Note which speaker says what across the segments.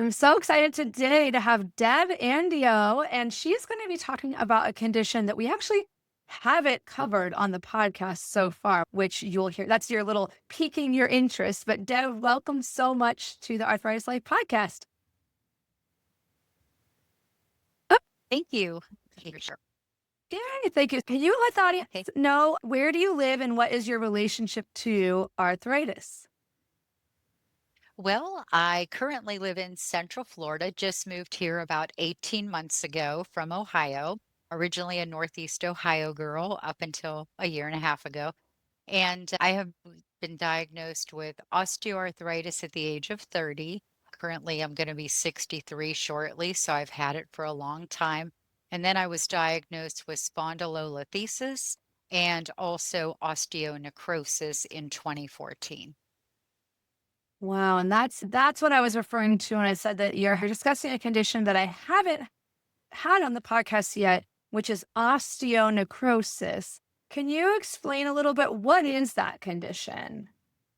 Speaker 1: I'm so excited today to have Deb Andio, and she's going to be talking about a condition that we actually haven't covered on the podcast so far, which you'll hear. That's your little piquing your interest. But Deb, welcome so much to the Arthritis Life podcast. Oh,
Speaker 2: Thank you. Okay, sure.
Speaker 1: yay, thank you. Can you let the audience
Speaker 2: Okay.
Speaker 1: know, where do you live and what is your relationship to arthritis?
Speaker 2: Well, I currently live in Central Florida, just moved here about 18 months ago from Ohio, originally a Northeast Ohio girl up until a year and a half ago. And I have been diagnosed with osteoarthritis at the age of 30. Currently, I'm going to be 63 shortly, so I've had it for a long time. And then I was diagnosed with spondylolisthesis and also osteonecrosis in 2014.
Speaker 1: Wow, and that's what I was referring to when I said that you're discussing a condition that I haven't had on the podcast yet, which is osteonecrosis. Can you explain a little bit, what is that condition?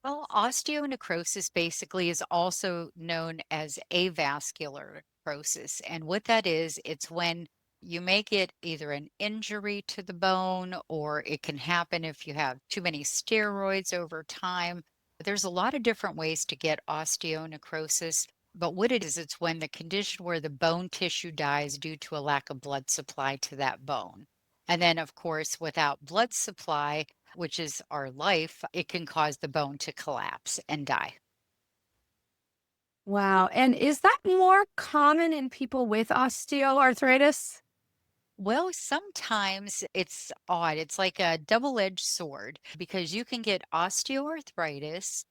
Speaker 2: Well, osteonecrosis basically is also known as avascular necrosis. And what that is, it's when you make it either an injury to the bone, or it can happen if you have too many steroids over time. There's a lot of different ways to get osteonecrosis, but what it is, it's when the condition where the bone tissue dies due to a lack of blood supply to that bone. And then, of course, without blood supply, which is our life, it can cause the bone to collapse and die.
Speaker 1: Wow. And is that more common in people with osteoarthritis?
Speaker 2: Well, sometimes it's odd. It's like a double-edged sword because you can get osteoarthritis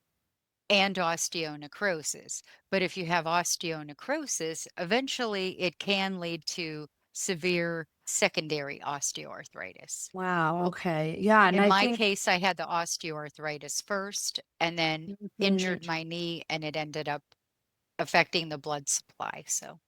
Speaker 2: and osteonecrosis. But if you have osteonecrosis, eventually it can lead to severe secondary osteoarthritis.
Speaker 1: Wow. Okay. Yeah. And
Speaker 2: In
Speaker 1: I
Speaker 2: my
Speaker 1: think,
Speaker 2: case, I had the osteoarthritis first and then
Speaker 1: Mhm.
Speaker 2: injured my knee, and it ended up affecting the blood supply. So,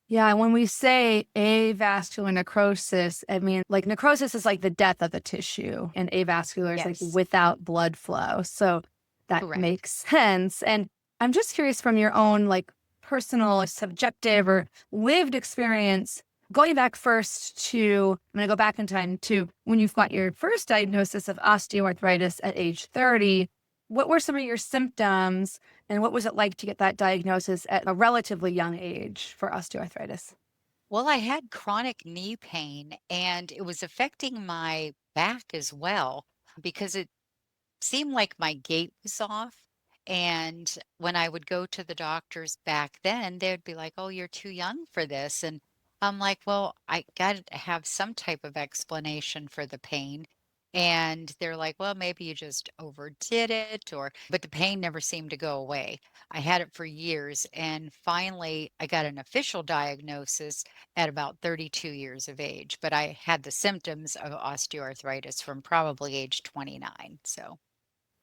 Speaker 1: Yeah, when we say avascular necrosis, I mean, like, necrosis is like the death of the tissue, and avascular is like
Speaker 2: yes,
Speaker 1: without blood flow. So that
Speaker 2: correct.
Speaker 1: makes sense. And I'm just curious, from your own like personal, subjective, or lived experience, going back first to, I'm going to go back in time to when you've got your first diagnosis of osteoarthritis at age 30. What were some of your symptoms? And what was it like to get that diagnosis at a relatively young age for osteoarthritis?
Speaker 2: Well, I had chronic knee pain, and it was affecting my back as well because it seemed like my gait was off. And when I would go to the doctors back then, they would be like, "Oh, you're too young for this." And I'm like, "Well, I got to have some type of explanation for the pain." And they're like, "Well, maybe you just overdid it," but the pain never seemed to go away. I had it for years. And finally, I got an official diagnosis at about 32 years of age. But I had the symptoms of osteoarthritis from probably age 29. So.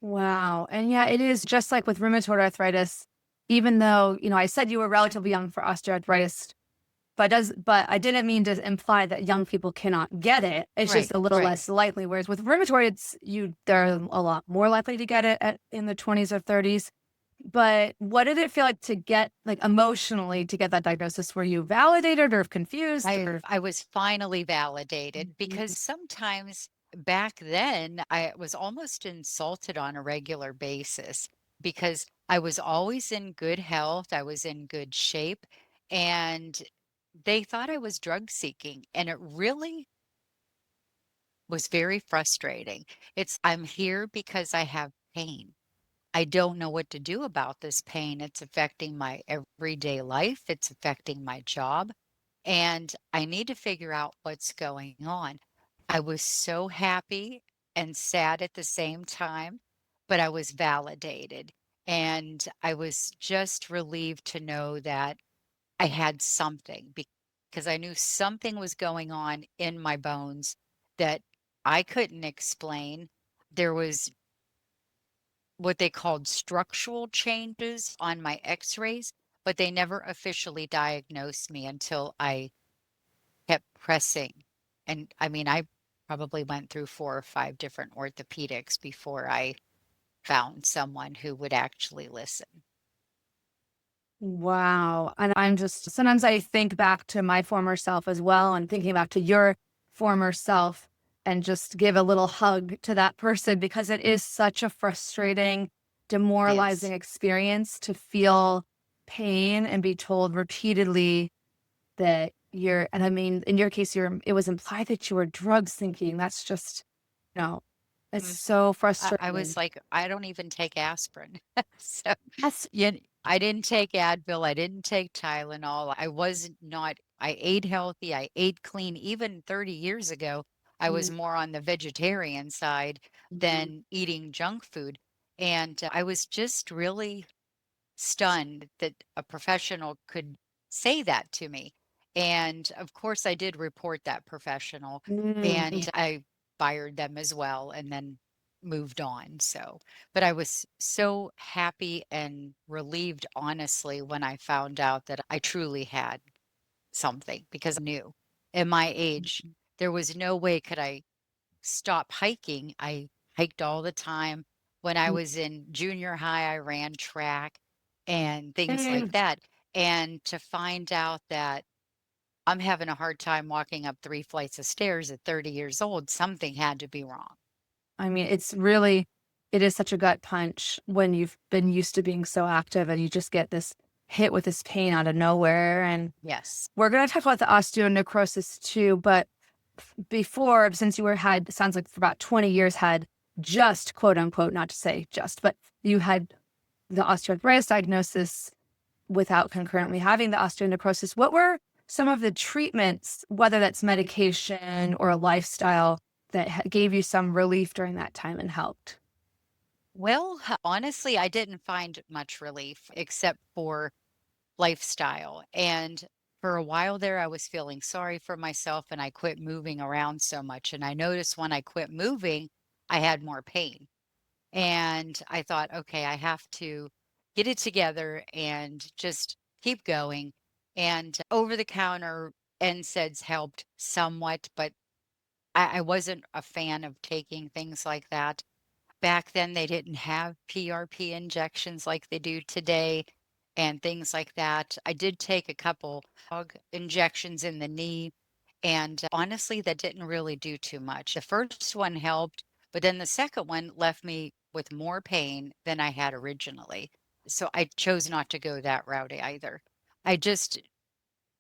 Speaker 1: Wow. And yeah, it is just like with rheumatoid arthritis, even though, I said you were relatively young for osteoarthritis, but I didn't mean to imply that young people cannot get it. It's
Speaker 2: Right,
Speaker 1: just a little
Speaker 2: right.
Speaker 1: less likely. Whereas with rheumatoid, they're a lot more likely to get it in the 20s or 30s. But what did it feel like to get, like, emotionally, to get that diagnosis? Were you validated or confused
Speaker 2: I
Speaker 1: or?
Speaker 2: I was finally validated because
Speaker 1: Mhm.
Speaker 2: sometimes back then I was almost insulted on a regular basis because I was always in good health, I was in good shape, and they thought I was drug seeking, and it really was very frustrating. I'm here because I have pain. I don't know what to do about this pain. It's affecting my everyday life. It's affecting my job. And I need to figure out what's going on. I was so happy and sad at the same time, but I was validated. And I was just relieved to know that I had something because I knew something was going on in my bones that I couldn't explain. There was what they called structural changes on my x-rays, but they never officially diagnosed me until I kept pressing. And I mean, I probably went through 4 or 5 different orthopedics before I found someone who would actually listen.
Speaker 1: Wow. And I'm just, sometimes I think back to my former self as well and thinking back to your former self and just give a little hug to that person because it is such a frustrating, demoralizing
Speaker 2: Yes.
Speaker 1: experience to feel pain and be told repeatedly that you're, and I mean, in your case, it was implied that you were drugs thinking. That's just, no, it's
Speaker 2: Mm.
Speaker 1: so
Speaker 2: I was
Speaker 1: frustrating.
Speaker 2: like, I don't even take aspirin. So,
Speaker 1: That's,
Speaker 2: I didn't take Advil, I didn't take Tylenol. I was not I ate healthy, I ate clean. Even 30 years ago, I was
Speaker 1: mm,
Speaker 2: more on the vegetarian side
Speaker 1: mm,
Speaker 2: than eating junk food. And I was just really stunned that a professional could say that to me. And of course, I did report that professional and
Speaker 1: mm.
Speaker 2: I fired them as well and then moved on. So, but I was so happy and relieved, honestly, when I found out that I truly had something because I knew at my age, there was no way could I stop hiking. I hiked all the time. When I was in junior high, I ran track and things like
Speaker 1: Mm.
Speaker 2: that. And to find out that I'm having a hard time walking up 3 flights of stairs at 30 years old, something had to be wrong.
Speaker 1: I mean, it's really, it is such a gut punch when you've been used to being so active and you just get this hit with this pain out of nowhere. And
Speaker 2: Yes.
Speaker 1: we're going to talk about the osteonecrosis too, but before, since you were had, sounds like for about 20 years had just quote unquote, not to say just, but you had the osteoarthritis diagnosis without concurrently having the osteonecrosis. What were some of the treatments, whether that's medication or a lifestyle, that gave you some relief during that time and helped?
Speaker 2: Well, honestly, I didn't find much relief except for lifestyle. And for a while there, I was feeling sorry for myself and I quit moving around so much. And I noticed when I quit moving, I had more pain. And I thought, okay, I have to get it together and just keep going. And over the counter NSAIDs helped somewhat, but I wasn't a fan of taking things like that. Back then, they didn't have PRP injections like they do today and things like that. I did take a couple of injections in the knee, and honestly, that didn't really do too much. The first one helped, but then the second one left me with more pain than I had originally. So I chose not to go that route either. I just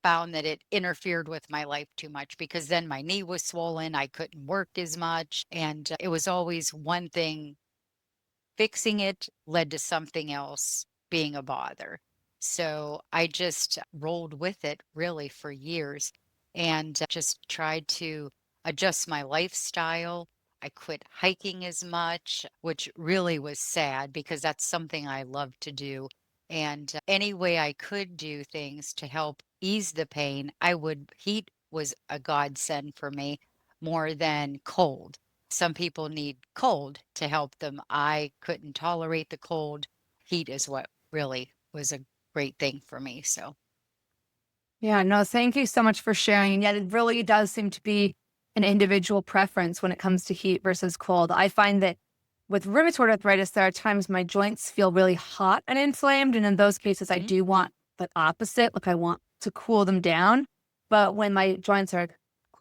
Speaker 2: found that it interfered with my life too much because then my knee was swollen. I couldn't work as much. And it was always one thing. Fixing it led to something else being a bother. So I just rolled with it really for years and just tried to adjust my lifestyle. I quit hiking as much, which really was sad because that's something I love to do. And any way I could do things to help ease the pain, I would. Heat was a godsend for me more than cold. Some people need cold to help them. I couldn't tolerate the cold. Heat is what really was a great thing for me. So,
Speaker 1: Yeah, no, thank you so much for sharing. And yet, it really does seem to be an individual preference when it comes to heat versus cold. I find that with rheumatoid arthritis, there are times my joints feel really hot and inflamed. And in those cases, I
Speaker 2: mhm,
Speaker 1: do want the opposite. Like I want to cool them down. But when my joints are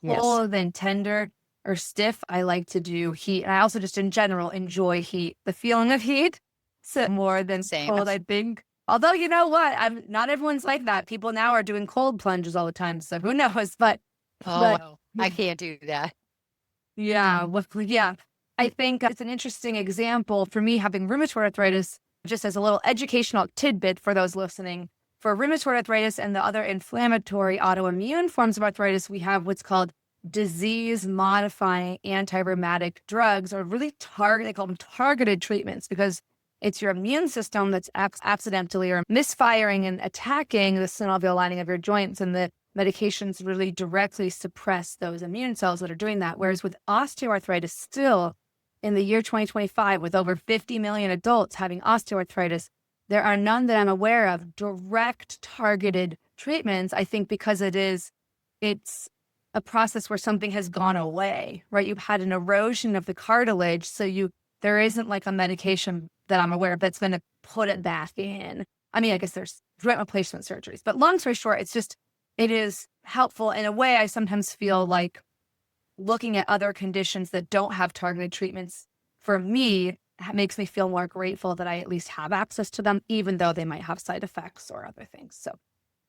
Speaker 2: yes,
Speaker 1: cold and tender or stiff, I like to do heat. And I also just in general enjoy heat, the feeling of heat. So more than
Speaker 2: same.
Speaker 1: cold, I think. Although you know what? I'm not everyone's like that. People now are doing cold plunges all the time, so who knows?
Speaker 2: Oh,
Speaker 1: But
Speaker 2: no, I can't do that.
Speaker 1: yeah, yeah. I think it's an interesting example for me having rheumatoid arthritis, just as a little educational tidbit for those listening. For rheumatoid arthritis and the other inflammatory autoimmune forms of arthritis, we have what's called disease modifying anti-rheumatic drugs, or really they call them targeted treatments because it's your immune system that's accidentally or misfiring and attacking the synovial lining of your joints. And the medications really directly suppress those immune cells that are doing that. Whereas with osteoarthritis, still in the year 2025, with over 50 million adults having osteoarthritis, there are none that I'm aware of direct targeted treatments. I think because it's a process where something has gone away, right? You've had an erosion of the cartilage. So there isn't like a medication that I'm aware of that's going to put it back in. I mean, I guess there's joint replacement surgeries, but long story short, it is helpful in a way. I sometimes feel like looking at other conditions that don't have targeted treatments for me makes me feel more grateful that I at least have access to them, even though they might have side effects or other things. So,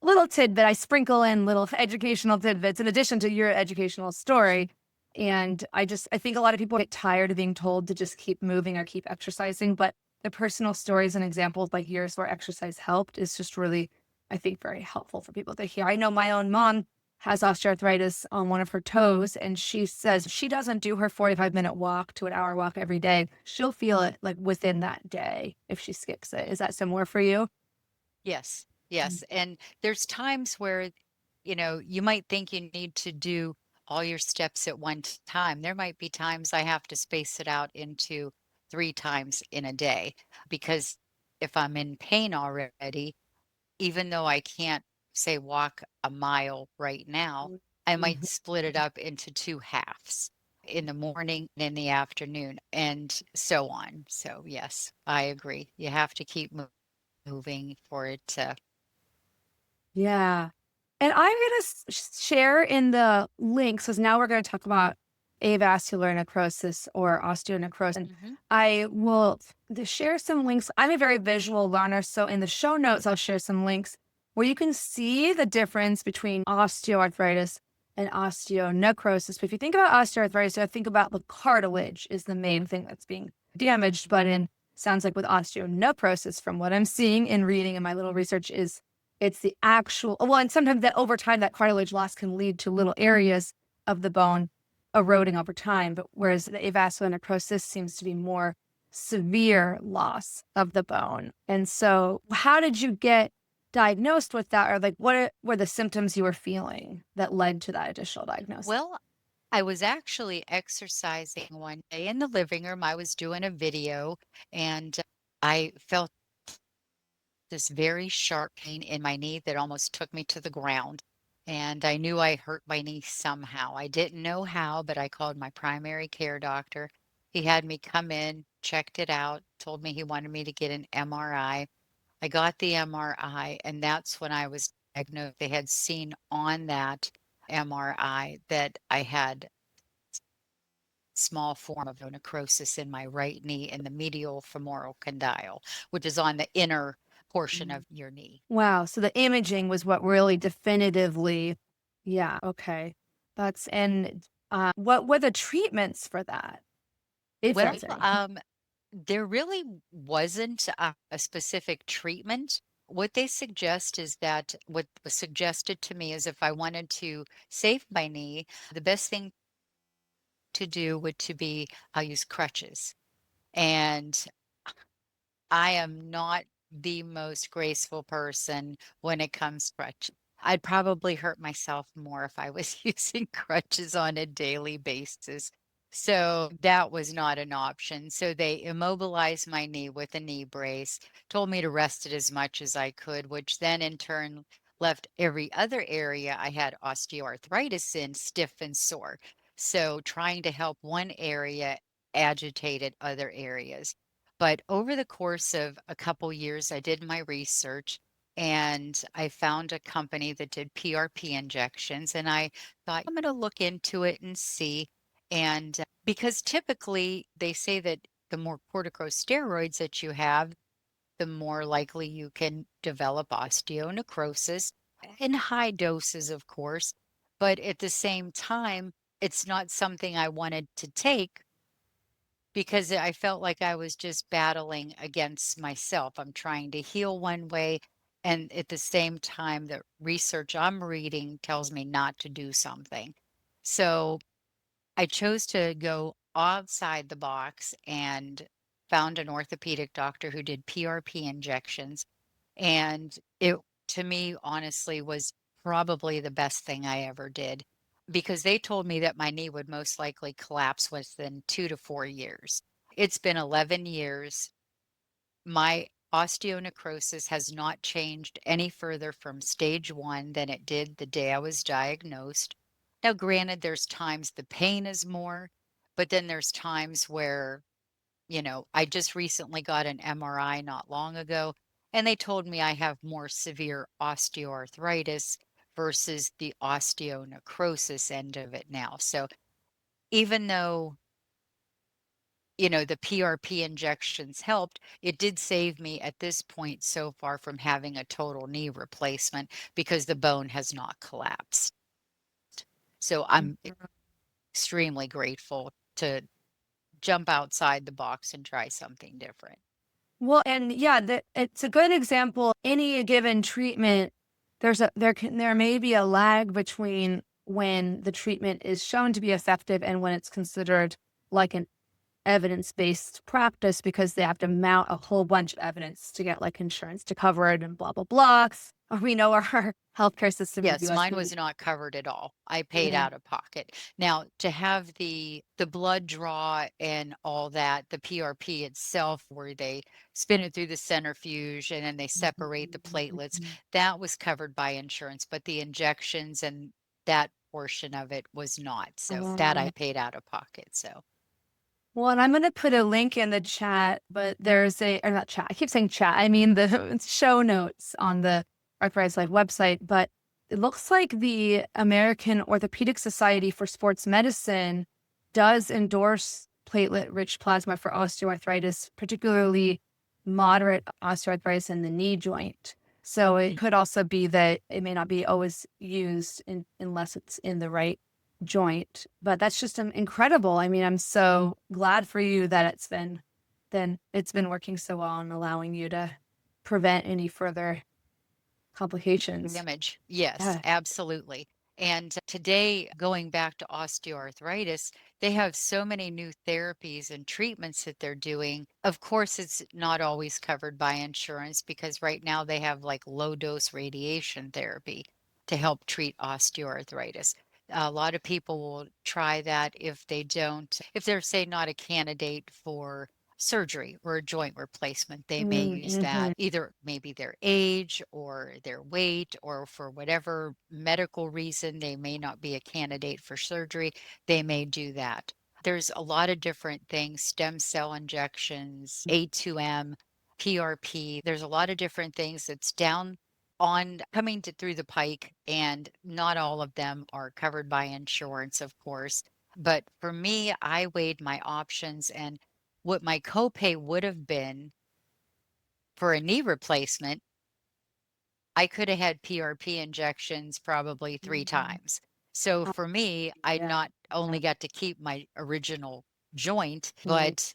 Speaker 1: little tidbit, I sprinkle in little educational tidbits in addition to your educational story. And I think a lot of people get tired of being told to just keep moving or keep exercising. But the personal stories and examples like yours where exercise helped is just really, I think, very helpful for people to hear. I know my own mom has osteoarthritis on one of her toes, and she says she doesn't do her 45-minute walk to an hour walk every day. She'll feel it like within that day if she skips it. Is that similar for you?
Speaker 2: Yes,
Speaker 1: Mm.
Speaker 2: yes, and there's times where, you might think you need to do all your steps at one time. There might be times I have to space it out into 3 times in a day because if I'm in pain already, even though I can't, say, walk a mile right now, I might
Speaker 1: Mhm.
Speaker 2: split it up into 2 halves in the morning and in the afternoon, and so on. So, yes, I agree. You have to keep moving for it to.
Speaker 1: Yeah. And I'm going to share in the links because now we're going to talk about avascular necrosis or osteonecrosis. And
Speaker 2: Mhm.
Speaker 1: I will share some links. I'm a very visual learner. So in the show notes, I'll share some links where you can see the difference between osteoarthritis and osteonecrosis. But if you think about osteoarthritis, I think about the cartilage is the main thing that's being damaged. But in sounds like with osteonecrosis, from what I'm seeing and reading in my little research, is it's the actual well, and sometimes that over time, that cartilage loss can lead to little areas of the bone eroding over time. But whereas the avascular necrosis seems to be more severe loss of the bone. And so, how did you get diagnosed with that? Or like, what were the symptoms you were feeling that led to that additional diagnosis?
Speaker 2: Well, I was actually exercising one day in the living room. I was doing a video and I felt this very sharp pain in my knee that almost took me to the ground. And I knew I hurt my knee somehow. I didn't know how, but I called my primary care doctor. He had me come in, checked it out, told me he wanted me to get an MRI. I got the MRI, and that's when I was diagnosed. They had seen on that MRI that I had small form of necrosis in my right knee in the medial femoral condyle, which is on the inner portion
Speaker 1: Mm.
Speaker 2: of your knee.
Speaker 1: Wow. So the imaging was what really definitively, yeah, okay. That's and what were the treatments for that, if
Speaker 2: Well,
Speaker 1: there's any?
Speaker 2: there really wasn't a specific treatment. What they suggest is that what was suggested to me is if I wanted to save my knee, the best thing to do would to be I'll use crutches. And I am not the most graceful person when it comes to crutch. I'd probably hurt myself more if I was using crutches on a daily basis. So that was not an option. So they immobilized my knee with a knee brace, told me to rest it as much as I could, which then in turn left every other area I had osteoarthritis in stiff and sore. So trying to help one area agitated other areas. But over the course of a couple years, I did my research and I found a company that did PRP injections. And I thought, I'm going to look into it and see. And because typically they say that the more corticosteroids that you have, the more likely you can develop osteonecrosis in high doses, of course. But at the same time, it's not something I wanted to take because I felt like I was just battling against myself. I'm trying to heal one way, and at the same time, the research I'm reading tells me not to do something. So I chose to go outside the box and found an orthopedic doctor who did PRP injections. And it, to me, honestly, was probably the best thing I ever did because they told me that my knee would most likely collapse within 2 to 4 years. It's been 11 years. My osteonecrosis has not changed any further from stage one than it did the day I was diagnosed. Now, granted, there's times the pain is more, but then there's times where I just recently got an MRI not long ago, And they told me I have more severe osteoarthritis versus the osteonecrosis end of it now. So even though, the PRP injections helped, it did save me at this point so far from having a total knee replacement because the bone has not collapsed. So I'm extremely grateful to jump outside the box and try something different.
Speaker 1: Well, and yeah, it's a good example. Any given treatment, there may be a lag between when the treatment is shown to be effective and when it's considered like an evidence-based practice because they have to mount a whole bunch of evidence to get like insurance to cover it and blah blah blah. We know our healthcare system in the
Speaker 2: Yes,
Speaker 1: US.
Speaker 2: mine was not covered at all. I paid
Speaker 1: Yeah.
Speaker 2: out of pocket. Now, to have the blood draw and all that, the PRP itself, where they spin it through the centrifuge and then they separate the platelets, that was covered by insurance, but the injections and that portion of it was not. So that I paid out of pocket. So
Speaker 1: Well, and I'm going to put a link in the chat, but or not chat. I keep saying chat. I mean the show notes on the Arthritis Life website, but it looks like the American Orthopedic Society for Sports Medicine does endorse platelet-rich plasma for osteoarthritis, particularly moderate osteoarthritis in the knee joint. So it could also be that it may not be always used unless it's in the right joint, but that's just incredible. I mean, I'm so glad for you that it's been working so well and allowing you to prevent any further complications.
Speaker 2: damage. Yes,
Speaker 1: Yeah.
Speaker 2: absolutely. And today, going back to osteoarthritis, they have so many new therapies and treatments that they're doing. Of course, it's not always covered by insurance because right now they have like low dose radiation therapy to help treat osteoarthritis. A lot of people will try that if they're, say, not a candidate for surgery or a joint replacement, they may use
Speaker 1: Mm-hmm.
Speaker 2: that either maybe their age or their weight or for whatever medical reason they may not be a candidate for surgery, they may do that. There's a lot of different things, stem cell injections, A2M, PRP. There's a lot of different things that's down on coming through the pike, and not all of them are covered by insurance, of course. But for me, I weighed my options, and what my copay would have been for a knee replacement, I could have had PRP injections probably 3 times. So for me, I
Speaker 1: Yeah.
Speaker 2: not only got to keep my original joint,
Speaker 1: Mm.
Speaker 2: but,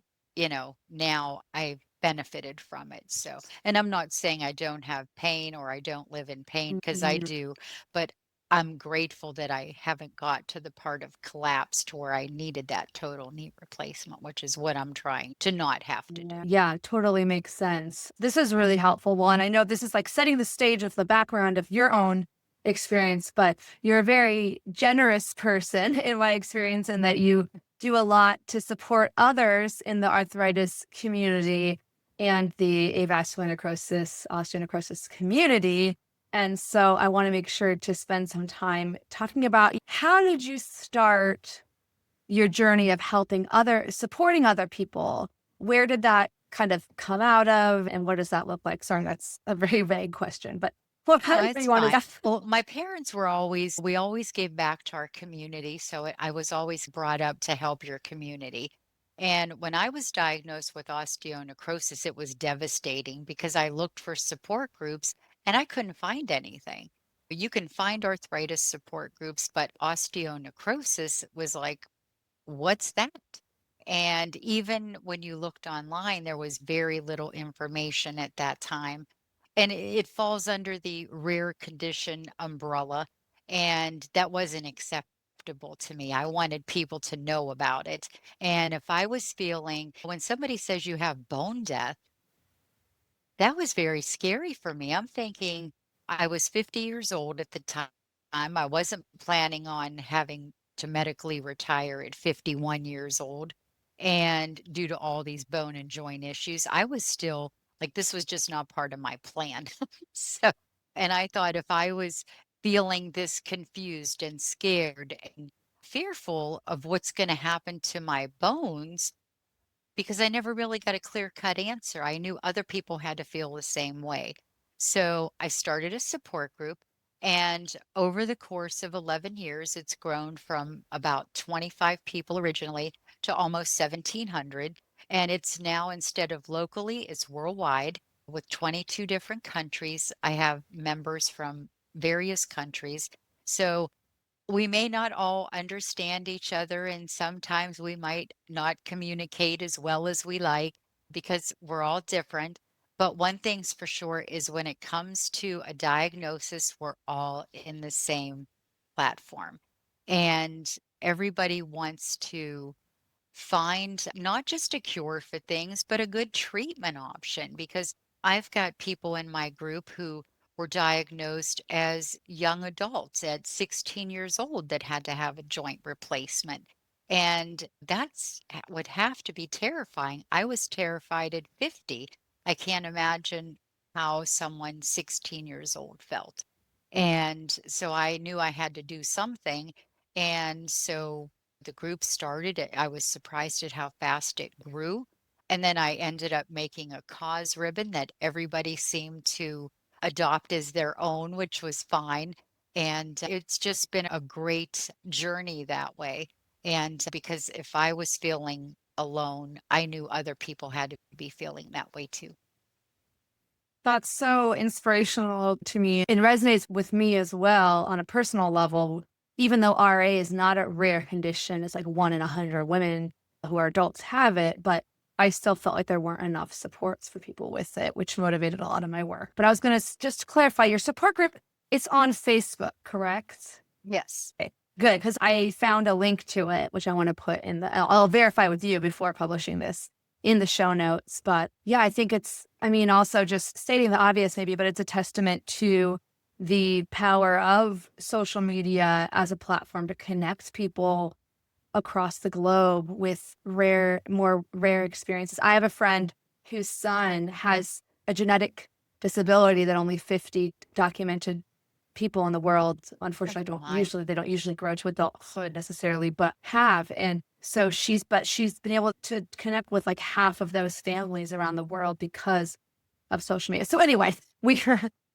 Speaker 2: now I've benefited from it. So, and I'm not saying I don't have pain or I don't live in pain because I
Speaker 1: Mhm.
Speaker 2: do, but I'm grateful that I haven't got to the part of collapse to where I needed that total knee replacement, which is what I'm trying to not have to do.
Speaker 1: Yeah, totally makes sense. This is really helpful. Well, and I know this is like setting the stage of the background of your own experience, but you're a very generous person in my experience, in that you do a lot to support others in the arthritis community and the avascular necrosis, osteonecrosis community. And so I want to make sure to spend some time talking about how did you start your journey of supporting other people? Where did that kind of come out of, and what does that look like? Sorry, that's a very vague question, but
Speaker 2: No,
Speaker 1: whatever
Speaker 2: it's
Speaker 1: you want to
Speaker 2: fine.
Speaker 1: get.
Speaker 2: Well, my parents we always gave back to our community. So I was always brought up to help your community. And when I was diagnosed with osteonecrosis, it was devastating because I looked for support groups and I couldn't find anything. You can find arthritis support groups, but osteonecrosis was like, what's that? And even when you looked online, there was very little information at that time. And it falls under the rare condition umbrella. And that wasn't acceptable to me. I wanted people to know about it. And if I was feeling, when somebody says you have bone death, that was very scary for me. I'm thinking I was 50 years old at the time. I wasn't planning on having to medically retire at 51 years old. And due to all these bone and joint issues, I was still like, this was just not part of my plan. So, and I thought if I was feeling this confused and scared and fearful of what's going to happen to my bones, because I never really got a clear-cut answer. I knew other people had to feel the same way. So I started a support group, and over the course of 11 years, it's grown from about 25 people originally to almost 1,700. And it's now, instead of locally, it's worldwide with 22 different countries. I have members from various countries. So we may not all understand each other, and sometimes we might not communicate as well as we like because we're all different. But one thing's for sure is when it comes to a diagnosis, we're all in the same platform. And everybody wants to find not just a cure for things, but a good treatment option. Because I've got people in my group who were diagnosed as young adults at 16 years old that had to have a joint replacement. And that's would have to be terrifying. I was terrified at 50. I can't imagine how someone 16 years old felt. And so I knew I had to do something. And so the group started it. I was surprised at how fast it grew. And then I ended up making a cause ribbon that everybody seemed to adopt as their own, which was fine. And it's just been a great journey that way. And because if I was feeling alone, I knew other people had to be feeling that way too.
Speaker 1: That's so inspirational to me. It resonates with me as well on a personal level. Even though RA is not a rare condition, it's like 1 in 100 women who are adults have it, but I still felt like there weren't enough supports for people with it, which motivated a lot of my work. But I was going to just clarify your support group, it's on Facebook, correct?
Speaker 2: Yes.
Speaker 1: Okay, good. Because I found a link to it, which I want to put in I'll verify with you before publishing this in the show notes. But yeah, I think I mean, also just stating the obvious maybe, but it's a testament to the power of social media as a platform to connect people across the globe with more rare experiences. I have a friend whose son has a genetic disability that only 50 documented people in the world, unfortunately,
Speaker 2: My.
Speaker 1: they don't usually grow to adulthood necessarily, but have. And so she's been able to connect with like half of those families around the world because of social media. So anyway,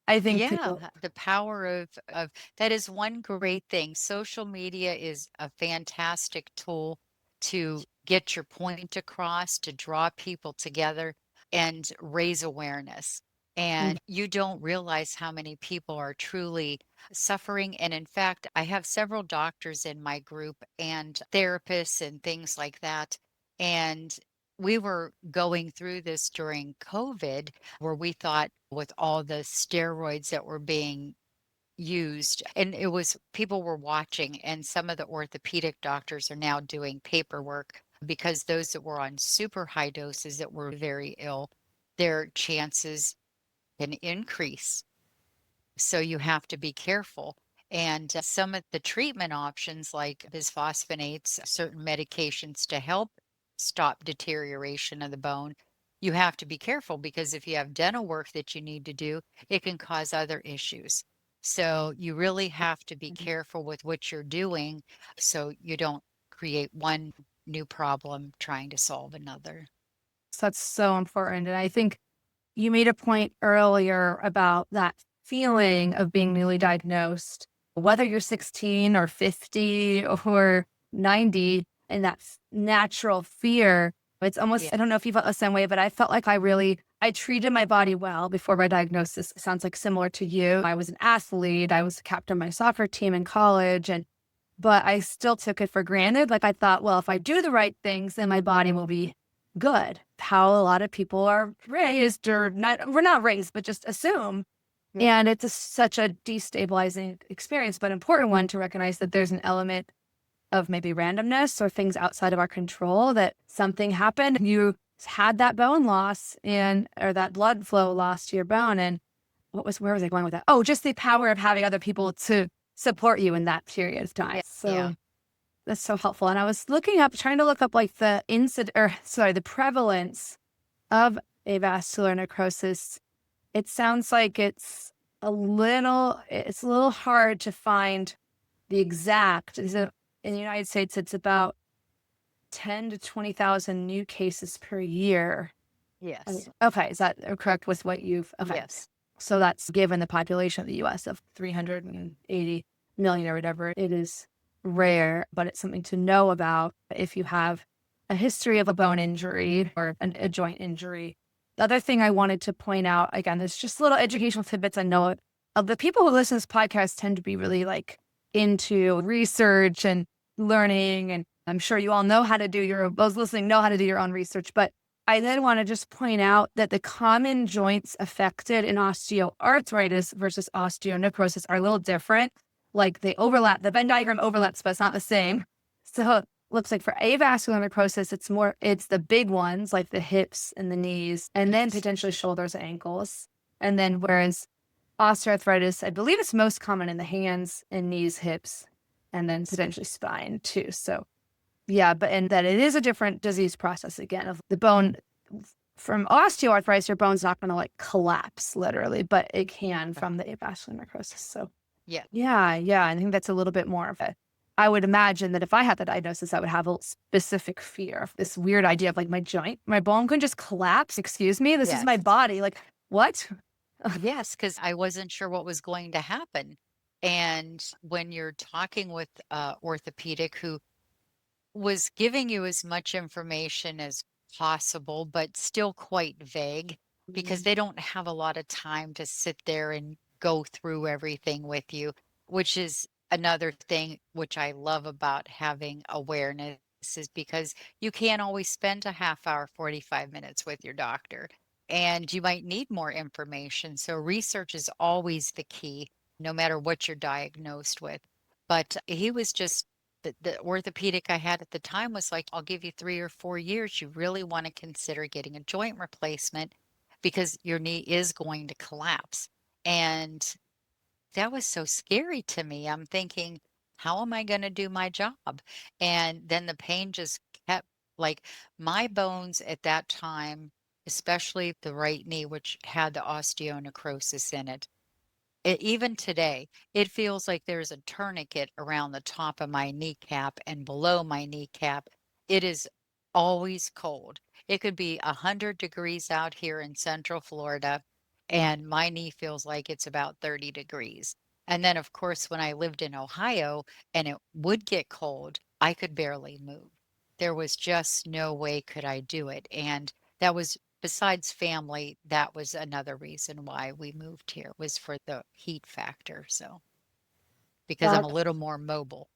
Speaker 1: I think
Speaker 2: Yeah,
Speaker 1: people,
Speaker 2: the power of that is one great thing. Social media is a fantastic tool to get your point across, to draw people together and raise awareness.
Speaker 1: mm,
Speaker 2: And you don't realize how many people are truly suffering. And in fact, I have several doctors in my group and therapists and things like that. And we were going through this during COVID where we thought with all the steroids that were being used, and it was people were watching, and some of the orthopedic doctors are now doing paperwork because those that were on super high doses that were very ill, their chances can increase. So you have to be careful. And some of the treatment options, like bisphosphonates, certain medications to help stop deterioration of the bone, you have to be careful because if you have dental work that you need to do, it can cause other issues. So you really have to be
Speaker 1: mhm.
Speaker 2: careful with what you're doing so you don't create one new problem trying to solve another.
Speaker 1: So that's so important. And I think you made a point earlier about that feeling of being newly diagnosed, whether you're 16 or 50 or 90, and that natural fear. It's
Speaker 2: Yeah.
Speaker 1: almost, I don't know if you felt the same way, but I felt like I treated my body well before my diagnosis. It sounds like similar to you. I was an athlete. I was the captain of my soccer team in college. But I still took it for granted. Like I thought, well, if I do the right things, then my body will be good. How a lot of people are raised, or not, we're not raised, but just assume.
Speaker 2: Yeah.
Speaker 1: And it's such a destabilizing experience, but important one to recognize that there's an element of maybe randomness or things outside of our control, that something happened. You had that bone loss or that blood flow loss to your bone. And where was I going with that? Oh, just the power of having other people to support you in that period of time.
Speaker 2: Yeah. Yeah.
Speaker 1: So that's so helpful. And I was trying to look up like the prevalence of avascular necrosis. It sounds like it's a little hard to find the exact. In the United States, it's about 10 to 20,000 new cases per year.
Speaker 2: Yes.
Speaker 1: Okay, is that correct with what you've okay.
Speaker 2: Yes.
Speaker 1: So that's given the population of the US of 380 million or whatever, it is rare, but it's something to know about if you have a history of a bone injury or a joint injury. The other thing I wanted to point out, again, there's just little educational tidbits. I know the people who listen to this podcast tend to be really like into research and learning. And I'm sure you all know how to do those listening know how to do your own research. But I then want to just point out that the common joints affected in osteoarthritis versus osteonecrosis are a little different. Like they overlap, the Venn diagram overlaps, but it's not the same. So it looks like for avascular necrosis, it's the big ones like the hips and the knees, and then potentially shoulders, ankles. And then whereas osteoarthritis, I believe it's most common in the hands and knees, hips, and then potentially spine too. So yeah, and that it is a different disease process again of the bone. From osteoarthritis, your bone's not going to like collapse literally, but it can from the avascular necrosis. So
Speaker 2: Yeah.
Speaker 1: yeah, I think that's a little bit more of it. I would imagine that if I had the diagnosis, I would have a specific fear of this weird idea of like my bone can just collapse. Excuse me, this is my
Speaker 2: Yes.
Speaker 1: body. Like what?
Speaker 2: Yes, because I wasn't sure what was going to happen. And when you're talking with orthopedic who was giving you as much information as possible, but still quite vague because they don't have a lot of time to sit there and go through everything with you, which is another thing which I love about having awareness is because you can't always spend a half hour, 45 minutes with your doctor, and you might need more information. So research is always the key, no matter what you're diagnosed with. But he was just the orthopedic I had at the time was like, I'll give you 3 or 4 years. You really want to consider getting a joint replacement because your knee is going to collapse. And that was so scary to me. I'm thinking, how am I going to do my job? And then the pain just kept like my bones at that time, especially the right knee, which had the osteonecrosis in it. Even today, it feels like there's a tourniquet around the top of my kneecap and below my kneecap. It is always cold. It could be 100 degrees out here in Central Florida, and my knee feels like it's about 30 degrees. And then, of course, when I lived in Ohio and it would get cold, I could barely move. There was just no way could I do it. And that was besides family, that was another reason why we moved here was for the heat factor. So, because I'm a
Speaker 1: That
Speaker 2: little more mobile.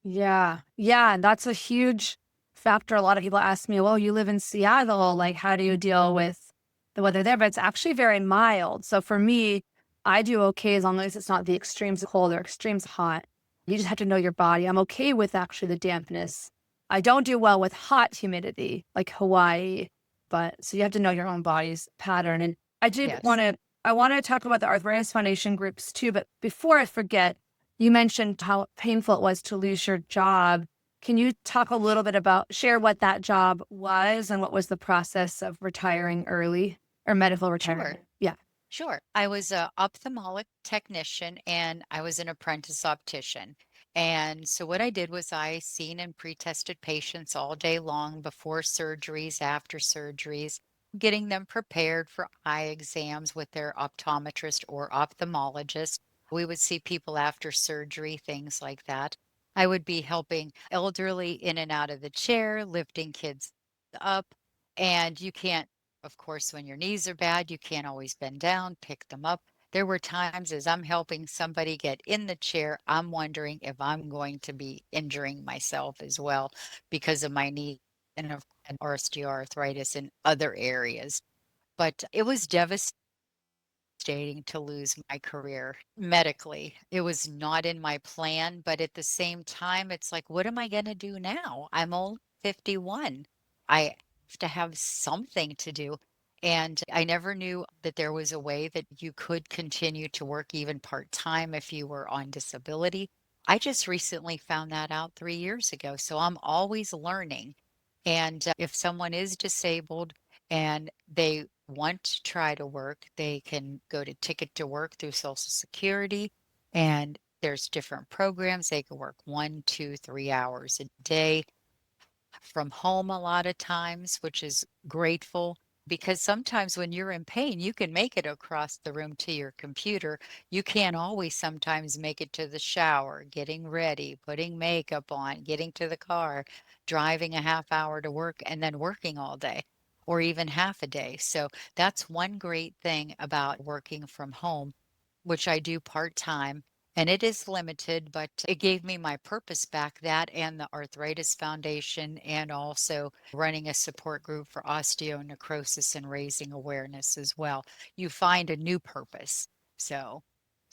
Speaker 1: yeah, and that's a huge factor. A lot of people ask me, "Well, you live in Seattle, like how do you deal with the weather there?" But it's actually very mild. So for me, I do okay as long as it's not the extremes of cold or extremes of hot. You just have to know your body. I'm okay with actually the dampness. I don't do well with hot humidity like Hawaii, but so you have to know your own body's pattern. And
Speaker 2: Yes.
Speaker 1: I want to talk about the Arthritis Foundation groups too, but before I forget, you mentioned how painful it was to lose your job. Can you talk a little bit share what that job was and what was the process of retiring early or medical
Speaker 2: Sure.
Speaker 1: retirement? Yeah.
Speaker 2: Sure. I was a ophthalmic technician and I was an apprentice optician. And so what I did was I seen and pre-tested patients all day long before surgeries, after surgeries, getting them prepared for eye exams with their optometrist or ophthalmologist. We would see people after surgery, things like that. I would be helping elderly in and out of the chair, lifting kids up, and you can't of course, when your knees are bad, you can't always bend down, pick them up. There were times as I'm helping somebody get in the chair, I'm wondering if I'm going to be injuring myself as well because of my knee and of osteoarthritis in other areas. But it was devastating to lose my career medically. It was not in my plan, but at the same time, it's like, what am I going to do now? I'm only 51. I have to have something to do. And I never knew that there was a way that you could continue to work even part-time if you were on disability. I just recently found that out 3 years ago. So I'm always learning. And if someone is disabled and they want to try to work, they can go to Ticket to Work through Social Security. And there's different programs. They can work 1, 2, 3 hours a day. from home a lot of times, which is grateful because sometimes when you're in pain, you can make it across the room to your computer. You can't always sometimes make it to the shower, getting ready, putting makeup on, getting to the car, driving a half hour to work, and then working all day or even half a day. So that's one great thing about working from home, which I do part-time, and it is limited, but it gave me my purpose back, that and the Arthritis Foundation, and also running a support group for osteonecrosis and raising awareness as well. You find a new purpose. So,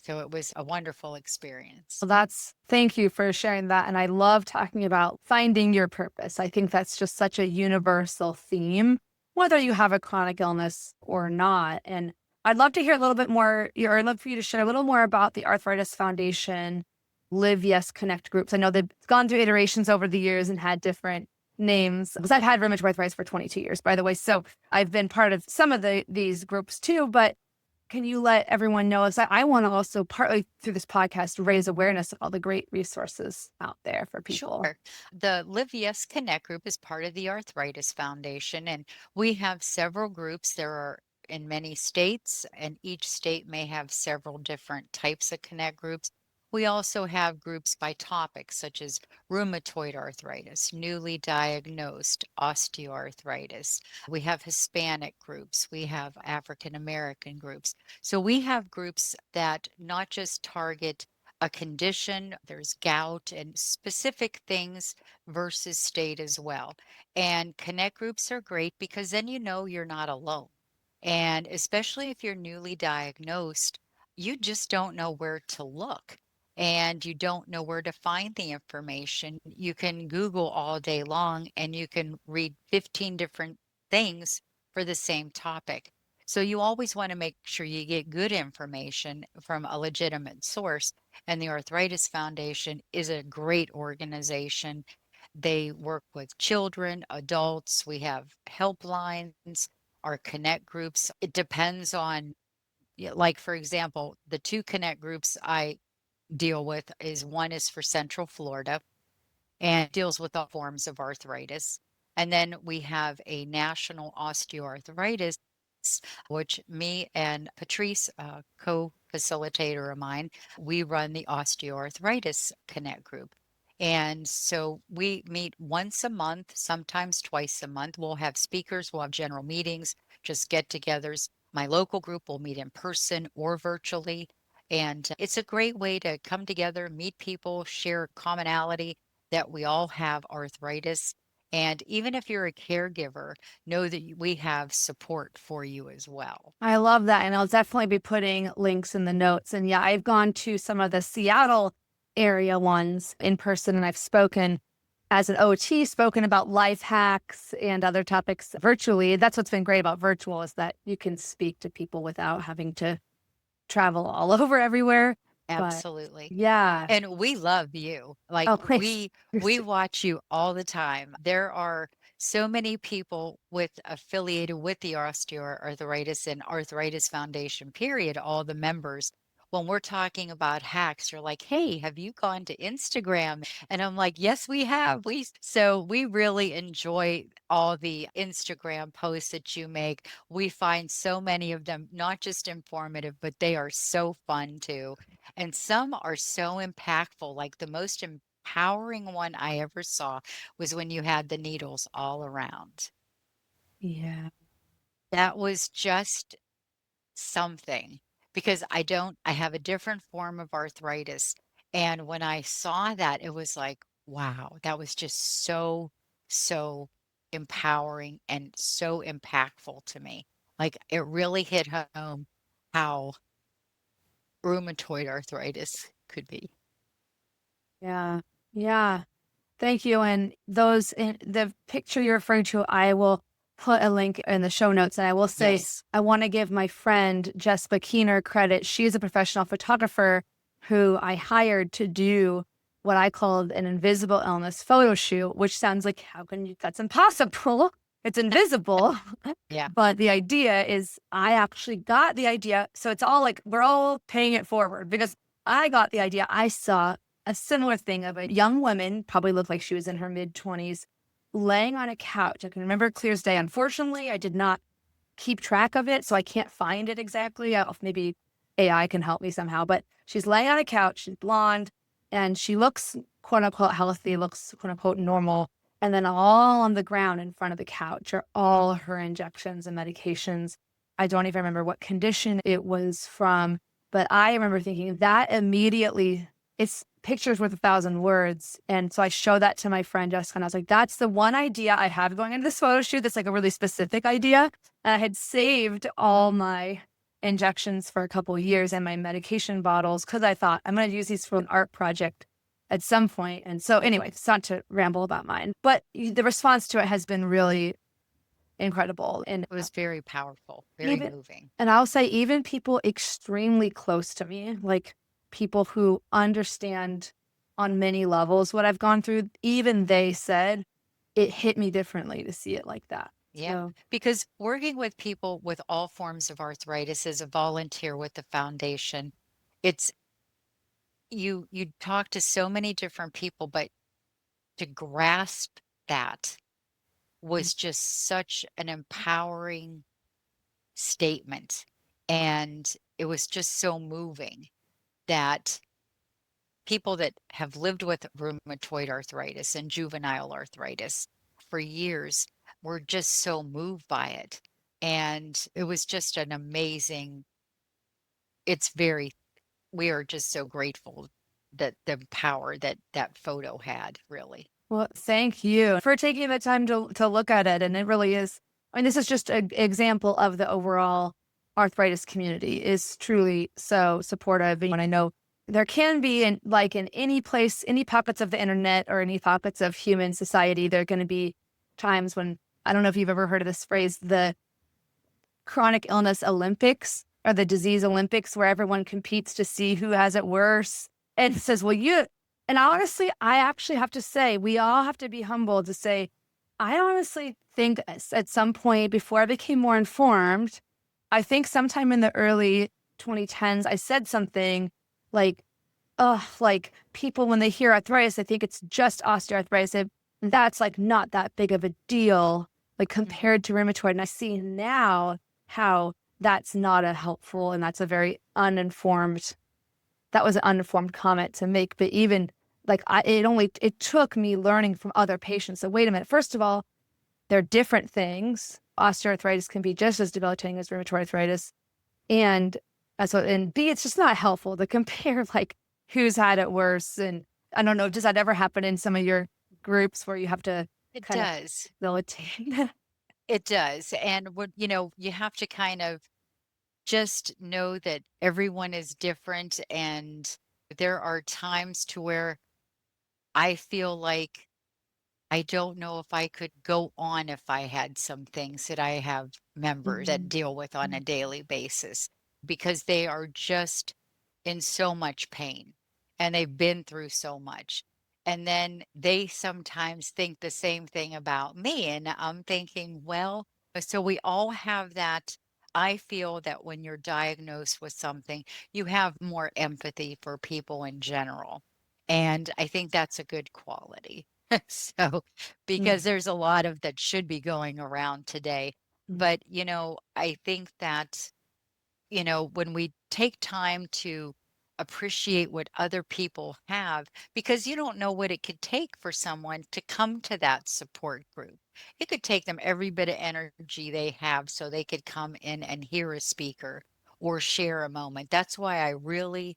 Speaker 2: so it was a wonderful experience.
Speaker 1: Well, thank you for sharing that. And I love talking about finding your purpose. I think that's just such a universal theme, whether you have a chronic illness or not. And I'd love to hear a little bit more, or I'd love for you to share a little more about the Arthritis Foundation Live Yes Connect groups. I know they've gone through iterations over the years and had different names, because I've had rheumatoid arthritis for 22 years, by the way. So I've been part of some of these groups too, but can you let everyone know? As I want to also, partly through this podcast, raise awareness of all the great resources out there for people.
Speaker 2: Sure. The Live Yes Connect group is part of the Arthritis Foundation, and we have several groups. There are in many states, and each state may have several different types of Connect groups. We also have groups by topics such as rheumatoid arthritis, newly diagnosed osteoarthritis. We have Hispanic groups. We have African American groups. So we have groups that not just target a condition, there's gout and specific things versus state as well. And connect groups are great because then you know you're not alone. And especially if you're newly diagnosed, you just don't know where to look and you don't know where to find the information. You can Google all day long and you can read 15 different things for the same topic. So you always want to make sure you get good information from a legitimate source. And the Arthritis Foundation is a great organization. They work with children, adults. We have helplines, our connect groups. It depends on, yeah, like, for example, the two connect groups I deal with is one is for Central Florida and deals with all forms of arthritis. And then we have a national osteoarthritis, which me and Patrice, a co-facilitator of mine, we run the Osteoarthritis Connect group. And so we meet once a month, sometimes twice a month. We'll have speakers, we'll have general meetings, just get-togethers. My local group will meet in person or virtually. And it's a great way to come together, meet people, share commonality that we all have arthritis. And even if you're a caregiver, know that we have support for you as well.
Speaker 1: I love that. And I'll definitely be putting links in the notes. And yeah, I've gone to some of the Seattle area ones in person, and I've spoken as an OT, spoken about life hacks and other topics virtually. That's what's been great about virtual, is that you can speak to people without having to travel all over everywhere. But
Speaker 2: Absolutely.
Speaker 1: yeah.
Speaker 2: And we love you. Like
Speaker 1: Oh, thanks.
Speaker 2: we watch you all the time. There are so many people with affiliated with the Osteoarthritis and Arthritis Foundation, period, all the members. When we're talking about hacks, you're like, "Hey, have you gone to Instagram?" And I'm like, "Yes, we have." We really enjoy all the Instagram posts that you make. We find so many of them not just informative, but they are so fun too. And some are so impactful. Like the most empowering one I ever saw was when you had the needles all around.
Speaker 1: Yeah.
Speaker 2: That was just something because I have a different form of arthritis. And when I saw that, it was like, wow, that was just so, so empowering and so impactful to me. Like it really hit home how rheumatoid arthritis could be.
Speaker 1: Yeah. Yeah. Thank you. And the picture you're referring to, I will put a link in the show notes. And I will say,
Speaker 2: Yes.
Speaker 1: I want to give my friend Jessica Keener credit. She's a professional photographer who I hired to do what I called an invisible illness photo shoot, which sounds like, that's impossible. It's invisible.
Speaker 2: Yeah.
Speaker 1: But the idea is, I actually got the idea. So it's all like, we're all paying it forward, because I got the idea. I saw a similar thing of a young woman, probably looked like she was in her mid 20s, laying on a couch. I can remember clear as day. Unfortunately, I did not keep track of it, so I can't find it exactly. Maybe AI can help me somehow. But she's laying on a couch. She's blonde, and she looks quote unquote healthy, looks quote unquote normal. And then all on the ground in front of the couch are all her injections and medications. I don't even remember what condition it was from, but I remember thinking that immediately, it's pictures worth 1,000 words. And so I showed that to my friend Jessica, and I was like, that's the one idea I have going into this photo shoot that's like a really specific idea. And I had saved all my injections for a couple of years and my medication bottles because I thought I'm going to use these for an art project at some point. And so, anyway, it's not to ramble about mine, but the response to it has been really incredible. And
Speaker 2: It was very powerful, very
Speaker 1: even,
Speaker 2: moving.
Speaker 1: and I'll say, even people extremely close to me, like people who understand on many levels what I've gone through, even they said it hit me differently to see it like that.
Speaker 2: Yeah,
Speaker 1: So,
Speaker 2: because working with people with all forms of arthritis as a volunteer with the foundation, it's you talk to so many different people, but to grasp that was just such an empowering statement. And it was just so moving that people that have lived with rheumatoid arthritis and juvenile arthritis for years were just so moved by it. And it was just an amazing, it's very, we are just so grateful that the power that that photo had, really.
Speaker 1: well, thank you for taking the time to look at it. And it really is. I mean, this is just an example of the overall arthritis community is truly so supportive. And I know there can be in any place, any pockets of the internet or any pockets of human society, there are going to be times when I don't know if you've ever heard of this phrase, the chronic illness Olympics or the disease Olympics, where everyone competes to see who has it worse. And it says, well, and honestly, I actually have to say, we all have to be humble to say, I honestly think at some point before I became more informed, I think sometime in the early 2010s, I said something like, oh, like people, when they hear arthritis, they think it's just osteoarthritis. That's like not that big of a deal, like
Speaker 2: Mhm.
Speaker 1: compared to rheumatoid. And I see now how that's not a helpful and that's a very uninformed, that was an uninformed comment to make. But even like it took me learning from other patients. So wait a minute. First of all, they're different things. Osteoarthritis can be just as debilitating as rheumatoid arthritis. And and B, it's just not helpful to compare like who's had it worse. And I don't know, does that ever happen in some of your groups where you have to
Speaker 2: It
Speaker 1: kind of
Speaker 2: does.
Speaker 1: facilitate?
Speaker 2: It does. And what, you have to kind of just know that everyone is different. And there are times to where I feel like I don't know if I could go on if I had some things that I have members that
Speaker 1: Mhm.
Speaker 2: deal with on a daily basis because they are just in so much pain and they've been through so much. And then they sometimes think the same thing about me. And I'm thinking, well, so we all have that. I feel that when you're diagnosed with something, you have more empathy for people in general. And I think that's a good quality. So, because
Speaker 1: Mhm.
Speaker 2: there's a lot of that should be going around today.
Speaker 1: Mhm.
Speaker 2: But, I think that, when we take time to appreciate what other people have, because you don't know what it could take for someone to come to that support group. It could take them every bit of energy they have so they could come in and hear a speaker or share a moment. That's why I really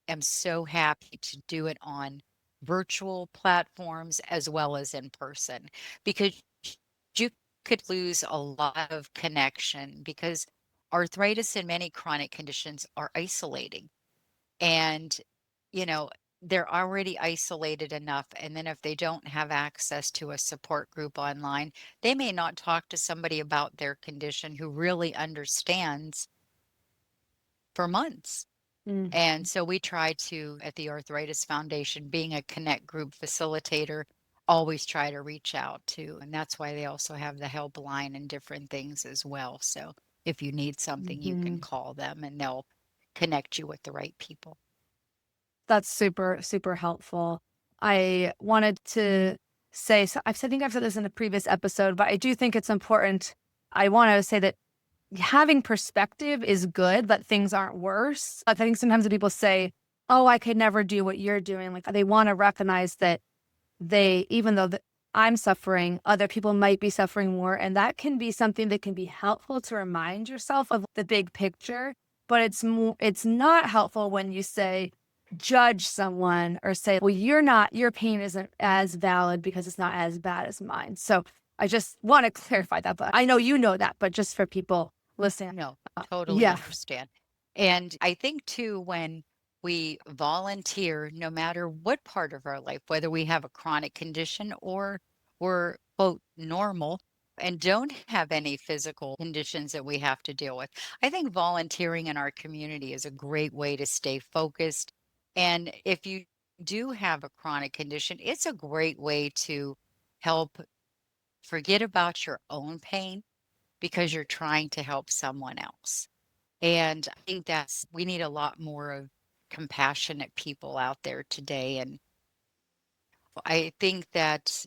Speaker 2: am so happy to do it on virtual platforms as well as in person because you could lose a lot of connection because arthritis and many chronic conditions are isolating. And, you know, they're already isolated enough. And then if they don't have access to a support group online, they may not talk to somebody about their condition who really understands for months.
Speaker 1: Mhm.
Speaker 2: And so we try to, at the Arthritis Foundation, being a connect group facilitator, always try to reach out to. And that's why they also have the helpline and different things as well. So if you need something, you can
Speaker 1: Mhm.
Speaker 2: call them and they'll connect you with the right people.
Speaker 1: That's super, super helpful. I wanted to say, so I think I've said this in a previous episode, but I do think it's important. I want to say that having perspective is good, that things aren't worse. I think sometimes when people say, oh, I could never do what you're doing, like they want to recognize that even though I'm suffering, other people might be suffering more. And that can be something that can be helpful to remind yourself of the big picture. But it's not helpful when you say, judge someone or say, well, your pain isn't as valid because it's not as bad as mine. So I just want to clarify that. But I know you know that, but just for people listening.
Speaker 2: No, totally
Speaker 1: Yeah.
Speaker 2: understand. And I think too, when we volunteer, no matter what part of our life, whether we have a chronic condition or we're, quote, normal and don't have any physical conditions that we have to deal with, I think volunteering in our community is a great way to stay focused. And if you do have a chronic condition, it's a great way to help forget about your own pain because you're trying to help someone else. And I think we need a lot more of compassionate people out there today. And I think that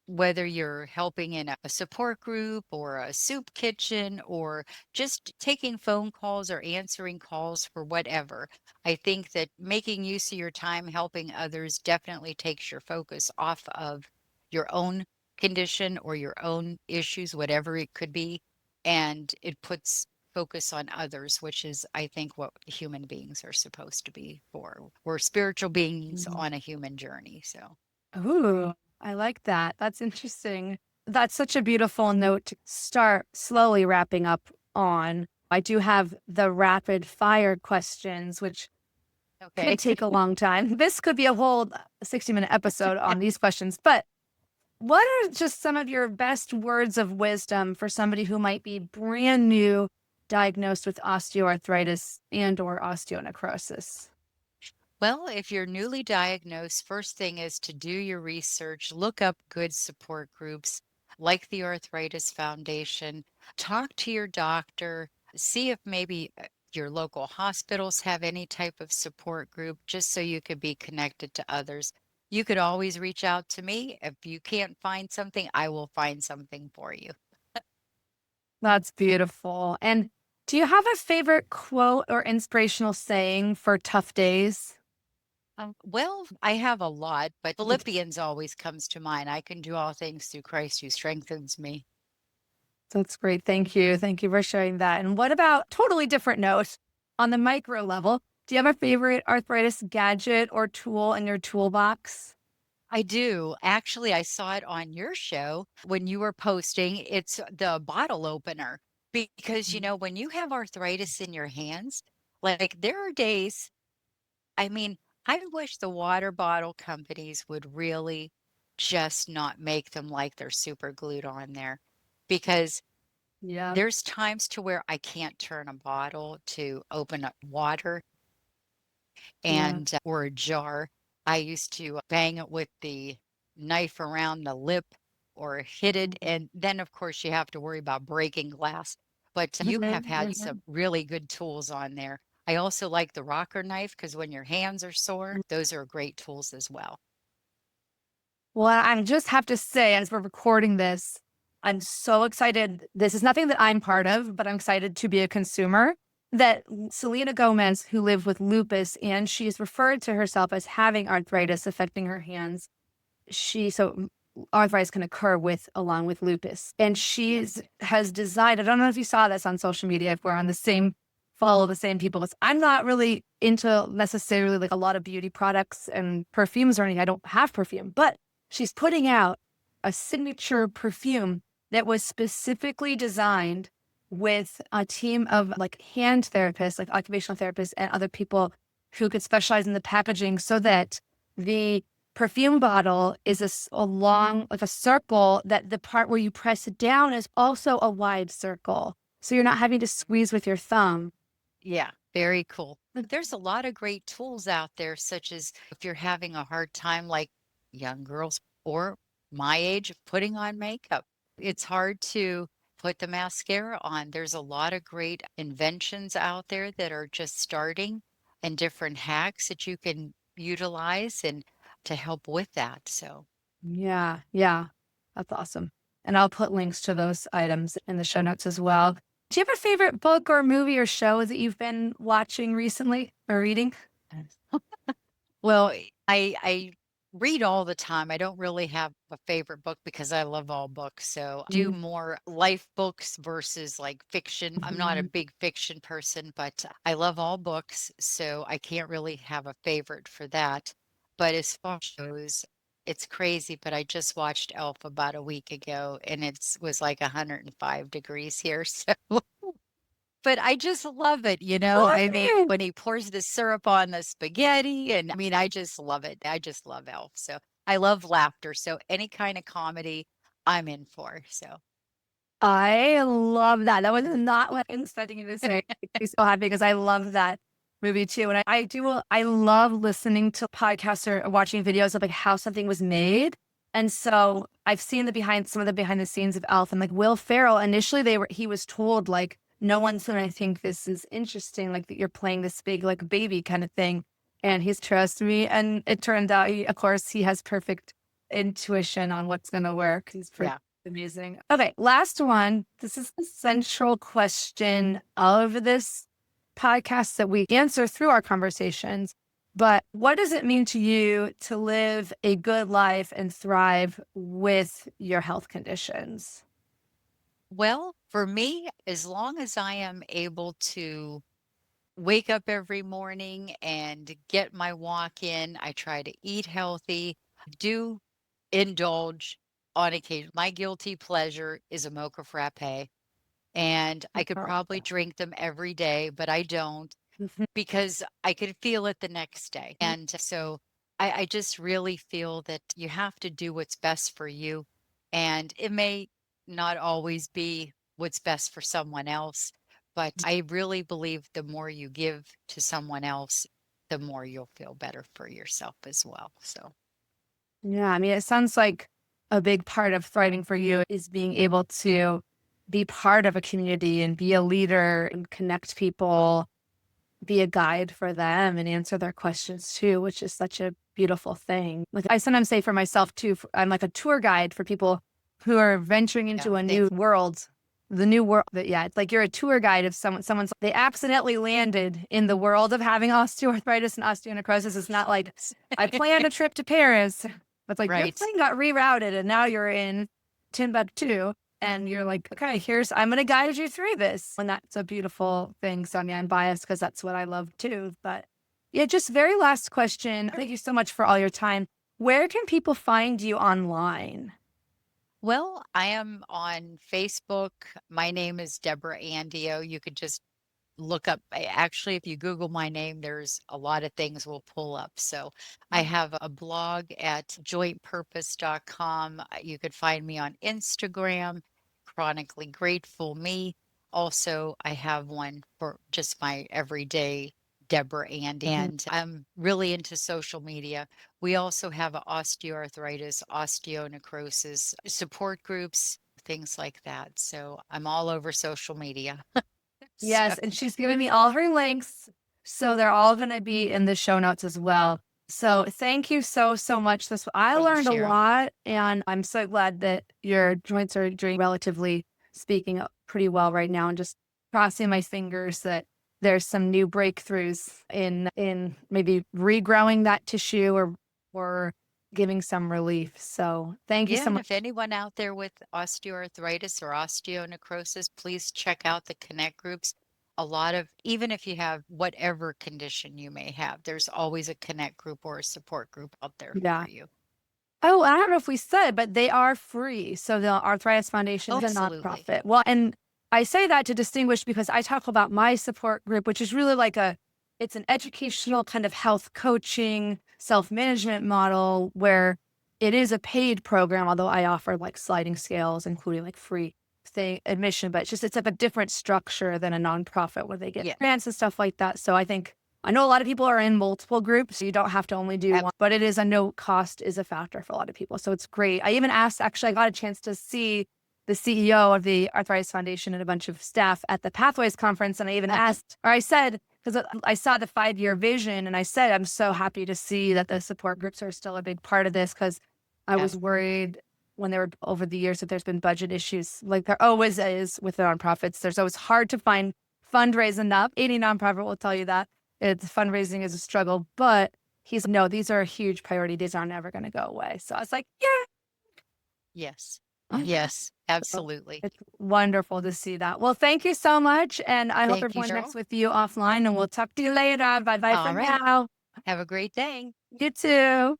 Speaker 2: whether you're helping in a support group or a soup kitchen or just taking phone calls or answering calls for whatever, I think that making use of your time helping others definitely takes your focus off of your own condition or your own issues, whatever it could be, and it puts focus on others, which is, I think, what human beings are supposed to be for. We're spiritual beings
Speaker 1: Mhm.
Speaker 2: on a human journey. So.
Speaker 1: Ooh, I like that. That's interesting. That's such a beautiful note to start slowly wrapping up on. I do have the rapid fire questions, which
Speaker 2: Okay.
Speaker 1: could take a long time. This could be a whole 60-minute episode on these questions, but what are just some of your best words of wisdom for somebody who might be brand new diagnosed with osteoarthritis and or osteonecrosis?
Speaker 2: Well, if you're newly diagnosed, first thing is to do your research, look up good support groups like the Arthritis Foundation, talk to your doctor, see if maybe your local hospitals have any type of support group, just so you could be connected to others. You could always reach out to me. If you can't find something, I will find something for you.
Speaker 1: That's beautiful. And do you have a favorite quote or inspirational saying for tough days?
Speaker 2: Well, I have a lot, but Philippians always comes to mind. I can do all things through Christ who strengthens me.
Speaker 1: That's great. Thank you. Thank you for sharing that. And what about totally different note on the micro level? Do you have a favorite arthritis gadget or tool in your toolbox?
Speaker 2: I do. Actually, I saw it on your show when you were posting. It's the bottle opener because, when you have arthritis in your hands, like there are days, I mean, I wish the water bottle companies would really just not make them like they're super glued on there because
Speaker 1: Yeah.
Speaker 2: there's times to where I can't turn a bottle to open up water
Speaker 1: Yeah.
Speaker 2: and or a jar. I used to bang it with the knife around the lip or hit it. And then, of course, you have to worry about breaking glass. But you have
Speaker 1: Mhm,
Speaker 2: had
Speaker 1: mhm.
Speaker 2: some really good tools on there. I also like the rocker knife because when your hands are sore, those are great tools as well.
Speaker 1: Well, I just have to say, as we're recording this, I'm so excited. This is nothing that I'm part of, but I'm excited to be a consumer. That Selena Gomez, who lived with lupus, and she's referred to herself as having arthritis affecting her hands. Arthritis can occur along with lupus, and
Speaker 2: Yeah.
Speaker 1: she's has designed. I don't know if you saw this on social media. If we're on the same follow the same people, because I'm not really into necessarily like a lot of beauty products and perfumes or anything. I don't have perfume, but she's putting out a signature perfume that was specifically designed with a team of like hand therapists, like occupational therapists, and other people who could specialize in the packaging so that the perfume bottle is a long, like a circle, that the part where you press it down is also a wide circle. So you're not having to squeeze with your thumb.
Speaker 2: Yeah, very cool. Look, there's a lot of great tools out there, such as if you're having a hard time, like young girls or my age, putting on makeup. It's hard to put the mascara on. There's a lot of great inventions out there that are just starting and different hacks that you can utilize and to help with that. So.
Speaker 1: Yeah. Yeah. That's awesome. And I'll put links to those items in the show notes as well. Do you have a favorite book or movie or show that you've been watching recently or reading?
Speaker 2: Well, I read all the time. I don't really have a favorite book because I love all books. So do more life books versus like fiction. I'm not a
Speaker 1: Mhm.
Speaker 2: big fiction person, but I love all books, so I can't really have a favorite for that. But as far as shows, it's crazy, but I just watched Elf about a week ago and was like 105 degrees here. So but I just love it, you know? I mean,
Speaker 1: Okay.
Speaker 2: when he pours the syrup on the spaghetti, and I mean, I just love it. I just love Elf. So I love laughter. So any kind of comedy, I'm in for. So
Speaker 1: I love that. That was not what I was expecting you to say. It makes me so happy because I love that movie too. And I love listening to podcasts or watching videos of like how something was made. And so I've seen some of the behind the scenes of Elf and like Will Ferrell. Initially he was told like, no one's going to think this is interesting. Like that you're playing this big, like baby kind of thing. And he's trust me. And it turned out, of course, he has perfect intuition on what's going to work. He's pretty
Speaker 2: yeah.
Speaker 1: amazing. Okay, last one. This is the central question of this podcast that we answer through our conversations. But what does it mean to you to live a good life and thrive with your health conditions?
Speaker 2: Well, for me, as long as I am able to wake up every morning and get my walk in, I try to eat healthy, do indulge on occasion. My guilty pleasure is a mocha frappe. And I could
Speaker 1: Oh.
Speaker 2: probably drink them every day, but I don't because I could feel it the next day. And so I just really feel that you have to do what's best for you. And it may not always be what's best for someone else, but I really believe the more you give to someone else, the more you'll feel better for yourself as well. So,
Speaker 1: Yeah, I mean, it sounds like a big part of thriving for you is being able to be part of a community and be a leader and connect people, be a guide for them and answer their questions too, which is such a beautiful thing. Like I sometimes say for myself too, I'm like a tour guide for people who are venturing
Speaker 2: yeah,
Speaker 1: into a new
Speaker 2: thanks.
Speaker 1: world. The new world that, yeah, it's like you're a tour guide if they accidentally landed in the world of having osteoarthritis and osteonecrosis. It's not like I planned a trip to Paris. It's like your
Speaker 2: Right.
Speaker 1: plane got rerouted and now you're in Timbuktu. And you're like, okay, I'm going to guide you through this. And that's a beautiful thing, Sonia. I'm biased because that's what I love too. But yeah, just very last question. Thank you so much for all your time. Where can people find you online?
Speaker 2: Well, I am on Facebook. My name is Deborah Andio. You could just look up actually if you Google my name, there's a lot of things will pull up. So I have a blog at jointpurpose.com. You could find me on Instagram, chronically grateful me. Also, I have one for just my everyday Deborah Andy,
Speaker 1: Mhm.
Speaker 2: and I'm really into social media. We also have a osteoarthritis, osteonecrosis support groups, things like that. So I'm all over social media. So
Speaker 1: Yes, and she's given me all her links. So they're all going to be in the show notes as well. So thank you so, so much. I
Speaker 2: thanks,
Speaker 1: learned a
Speaker 2: Cheryl.
Speaker 1: lot, and I'm so glad that your joints are doing relatively speaking pretty well right now, and just crossing my fingers that there's some new breakthroughs in maybe regrowing that tissue or giving some relief. So thank you
Speaker 2: Yeah,
Speaker 1: so
Speaker 2: and
Speaker 1: much.
Speaker 2: if anyone out there with osteoarthritis or osteonecrosis, please check out the connect groups. A lot of, even if you have whatever condition you may have, there's always a connect group or a support group out there
Speaker 1: Yeah.
Speaker 2: for you.
Speaker 1: Oh, I don't know if we said, but they are free. So the Arthritis Foundation
Speaker 2: Oh,
Speaker 1: is a
Speaker 2: absolutely.
Speaker 1: nonprofit. Well, and I say that to distinguish because I talk about my support group, which is really it's an educational kind of health coaching, self-management model where it is a paid program, although I offer like sliding scales, including like free thing admission, but it's like a different structure than a nonprofit where they get
Speaker 2: Yeah,
Speaker 1: grants and stuff like that. So I know a lot of people are in multiple groups, so you don't have to only do one, but I know cost is a factor for a lot of people. So it's great. I even asked, actually, I got a chance to see the CEO of the Arthritis Foundation and a bunch of staff at the Pathways conference. And I even asked, or I said, because I saw the 5-year vision and I said, I'm so happy to see that the support groups are still a big part of this because I
Speaker 2: Yeah.
Speaker 1: was worried when there were over the years that there's been budget issues, like there always is with the nonprofits. There's always hard to find fundraise enough. Any nonprofit will tell you that it's fundraising is a struggle, but he's no, these are a huge priority. These are never going to go away. So I was like,
Speaker 2: Yes.
Speaker 1: yeah.
Speaker 2: Yes,
Speaker 1: So
Speaker 2: absolutely.
Speaker 1: it's wonderful to see that. Well, thank you so much. And I hope
Speaker 2: Thank you,
Speaker 1: everyone
Speaker 2: Cheryl.
Speaker 1: connects with you offline and we'll talk to you later. Bye bye for
Speaker 2: All right.
Speaker 1: now.
Speaker 2: Have a great day.
Speaker 1: You too.